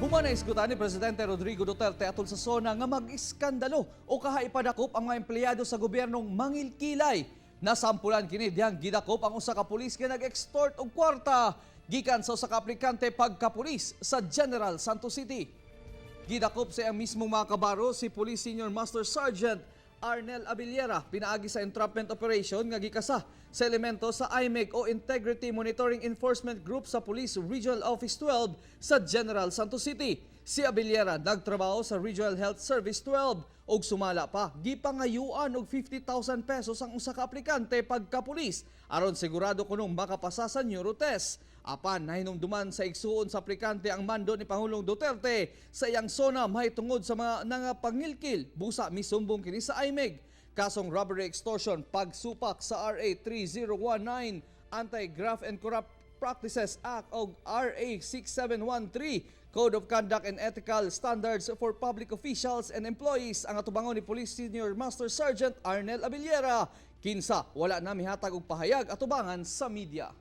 Human na isgutan ni Presidente Rodrigo Duterte atol sa sona nga mag-iskandalo o kahaipadakop ang mga empleyado sa gobyernong mangilkilay. Nasampulan kini diyang gidakop ang usa ka pulis nga nag-extort og kwarta gikan sa usa ka aplikante pagka-pulis sa General Santos City. Gidakop sa iyang mismong mga kabaro si Police Senior Master Sergeant Arnel Abiliera pinaagi sa entrapment operation nga gikasa sa elemento sa IMEG o Integrity Monitoring Enforcement Group sa Police Regional Office 12 sa General Santos City. Si Abiliera nagtrabaho sa Regional Health Service 12 ug sumala pa gipangayuan og 50,000 pesos ang usa ka aplikante pagka-pulis aron sigurado kunong makapasa sa neurotest. Apan nahinumduman sa igsuon sa aplikante ang mando ni Pangulong Duterte sa iyang sona mahitungod sa mga nangapangilkil busa misumbong kini sa IMEG. Kasong robbery extortion, pagsupak sa RA 3019, Anti-Graft and Corrupt Practices Act o RA 6713, Code of Conduct and Ethical Standards for Public Officials and Employees ang atubangon ni Police Senior Master Sergeant Arnel Abiliera. Kinsa wala na mihatag og pahayag atubangan sa media.